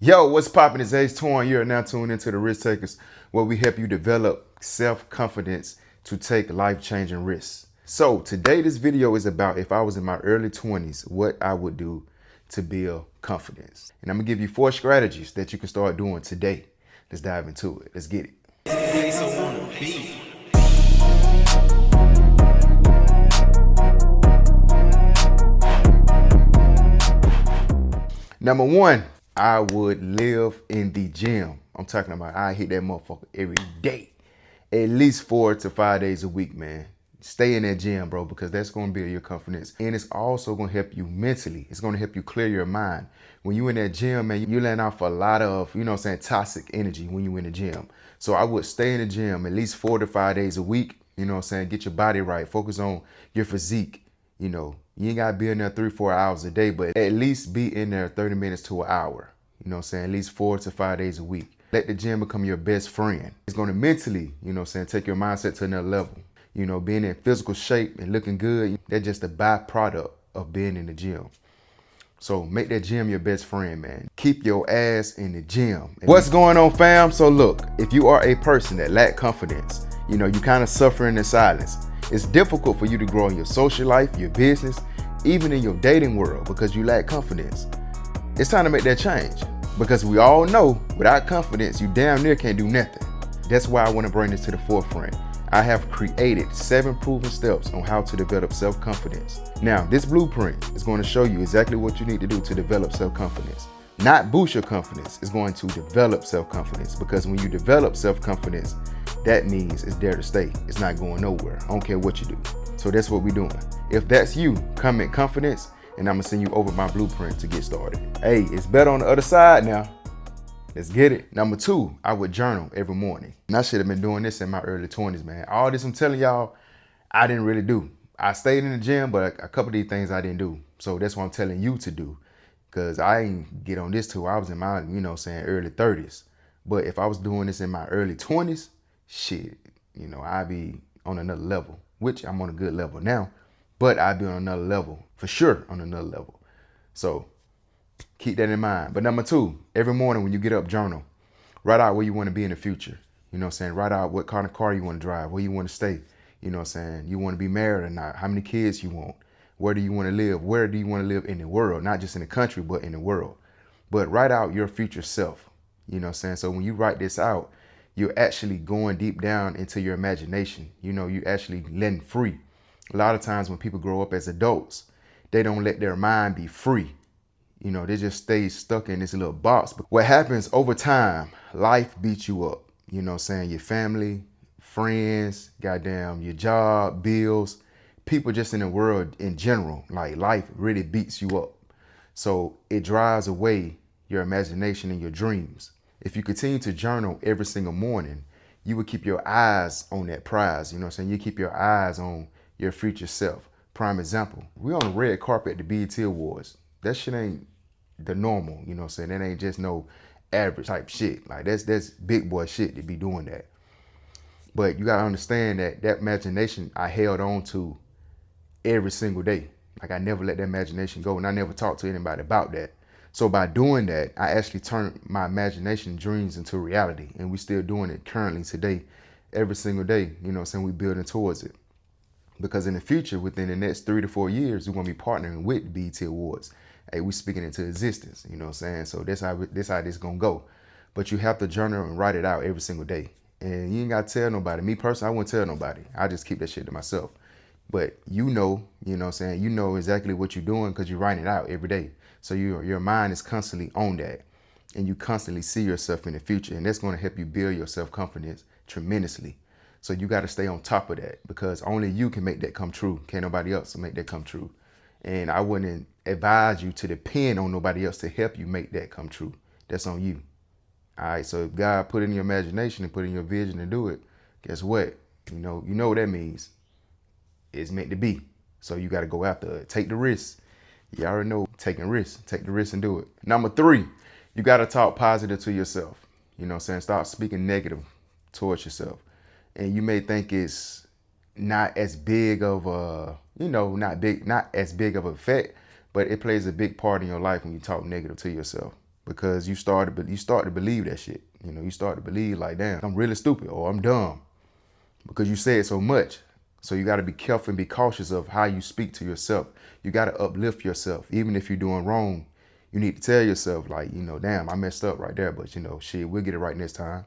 Yo, what's poppin'? It's Ace Torn. You're now tuned into the Risk Takers, where we help you develop self-confidence to take life-changing risks. So today, this video is about if I was in my early 20s, what I would do to build confidence. And I'm gonna give you 4 strategies that you can start doing today. Let's dive into it. Let's get it. Number 1, I would live in the gym. I'm talking about I hit that motherfucker every day. At least 4 to 5 days a week, man. Stay in that gym, bro, because that's going to build your confidence. And it's also going to help you mentally. It's going to help you clear your mind. When you're in that gym, man, you're letting off a lot of, toxic energy when you're in the gym. So I would stay in the gym at least 4 to 5 days a week. Get your body right. Focus on your physique. You ain't got to be in there 3-4 hours a day, but at least be in there 30 minutes to an hour. At least 4 to 5 days a week. Let the gym become your best friend. It's going to mentally, take your mindset to another level. Being in physical shape and looking good, that's just a byproduct of being in the gym. So make that gym your best friend, man. Keep your ass in the gym. What's going on, fam? So look, if you are a person that lack confidence, you kind of suffering in silence. It's difficult for you to grow in your social life, your business, even in your dating world because you lack confidence. It's time to make that change because we all know without confidence, you damn near can't do nothing. That's why I want to bring this to the forefront. I have created 7 proven steps on how to develop self-confidence. Now, this blueprint is going to show you exactly what you need to do to develop self-confidence. Not boost your confidence, it's going to develop self-confidence because when you develop self-confidence, that means it's there to stay. It's not going nowhere. I don't care what you do. So that's what we're doing. If that's you, comment confidence and I'm gonna send you over my blueprint to get started. Hey, it's better on the other side now. Let's get it. Number 2, I would journal every morning. And I should have been doing this in my early 20s, man. All this I'm telling y'all, I didn't really do. I stayed in the gym, but a couple of these things I didn't do. So that's what I'm telling you to do. Because I ain't get on this till I was in my, early 30s. But if I was doing this in my early 20s, shit, I'd be on another level, which I'm on a good level now, but I'd be on another level, for sure on another level. So keep that in mind. But number 2, every morning when you get up, journal. Write out where you want to be in the future. Write out what kind of car you want to drive, where you want to stay. You want to be married or not, how many kids you want, where do you want to live, where do you want to live in the world, not just in the country, but in the world. But write out your future self. So when you write this out, you're actually going deep down into your imagination. You actually letting free. A lot of times when people grow up as adults, they don't let their mind be free. They just stay stuck in this little box. But what happens over time, life beats you up. Your family, friends, goddamn, your job, bills, people just in the world in general, like life really beats you up. So it drives away your imagination and your dreams. If you continue to journal every single morning, you will keep your eyes on that prize. You keep your eyes on your future self. Prime example, we on the red carpet at the BET Awards. That shit ain't the normal, That ain't just no average type shit. Like that's big boy shit to be doing that. But you gotta understand that imagination I held on to every single day. Like I never let that imagination go and I never talked to anybody about that. So by doing that, I actually turned my imagination dreams into reality. And we still doing it currently today, every single day, we building towards it. Because in the future, within the next 3 to 4 years, we're gonna be partnering with BET Awards. Hey, we speaking into existence, So that's how this gonna go. But you have to journal and write it out every single day. And you ain't gotta tell nobody. Me personally, I wouldn't tell nobody. I just keep that shit to myself. But you know exactly what you're doing because you're writing it out every day. So your mind is constantly on that. And you constantly see yourself in the future. And that's gonna help you build your self-confidence tremendously. So you got to stay on top of that because only you can make that come true. Can't nobody else make that come true. And I wouldn't advise you to depend on nobody else to help you make that come true. That's on you. All right. So if God put it in your imagination and put it in your vision to do it, guess what? You know what that means. It's meant to be. So you got to go after it. Take the risk. You already know taking risks. Take the risk and do it. Number 3, you got to talk positive to yourself. Stop speaking negative towards yourself. And you may think it's not as big of a, not as big of an effect, but it plays a big part in your life when you talk negative to yourself. because you start to believe that shit. You know, you start to believe like, damn, I'm really stupid or I'm dumb because you say it so much. So you got to be careful and be cautious of how you speak to yourself. You got to uplift yourself. Even if you're doing wrong, you need to tell yourself like, you know, damn, I messed up right there, but you know, shit, we'll get it right next time.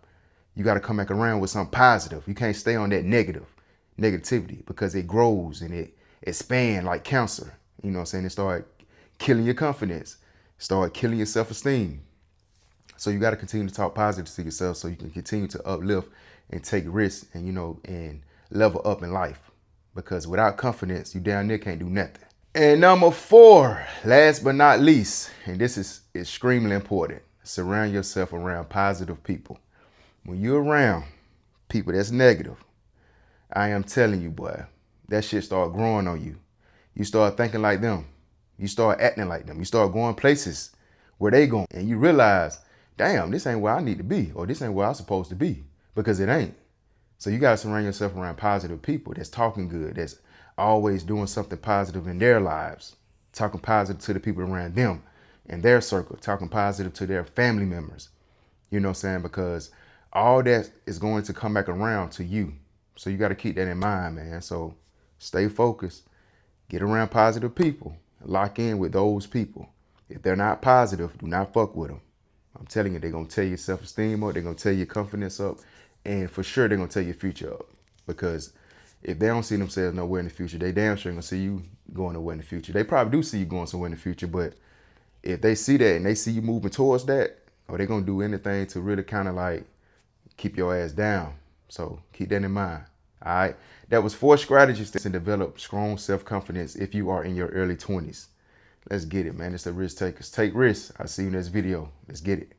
You got to come back around with something positive. You can't stay on that negativity because it grows and it expands like cancer. You know what I'm saying? It start killing your confidence, start killing your self-esteem. So you got to continue to talk positive to yourself so you can continue to uplift and take risks and, you know, and level up in life. Because without confidence, you down there can't do nothing. And number 4, last but not least, and this is extremely important, surround yourself around positive people. When you're around people that's negative, I am telling you, boy, that shit start growing on you. You start thinking like them. You start acting like them. You start going places where they going. And you realize, damn, this ain't where I need to be, or this ain't where I'm supposed to be, because it ain't. So you got to surround yourself around positive people that's talking good, that's always doing something positive in their lives, talking positive to the people around them in their circle, talking positive to their family members. You know what I'm saying? Because all that is going to come back around to you. So you got to keep that in mind, man. So stay focused, get around positive people, lock in with those people. If they're not positive, do not fuck with them. I'm telling you, they're going to tear your self-esteem up. They're going to tear your confidence up. And for sure, they're going to tear your future up. Because if they don't see themselves nowhere in the future, they damn sure going to see you going nowhere in the future. They probably do see you going somewhere in the future. But if they see that and they see you moving towards that, or they're going to do anything to really kind of like keep your ass down. So keep that in mind. All right. That was 4 strategies to develop strong self-confidence if you are in your early 20s. Let's get it, man. It's the Risk Takers. Take risks. I'll see you in this video. Let's get it.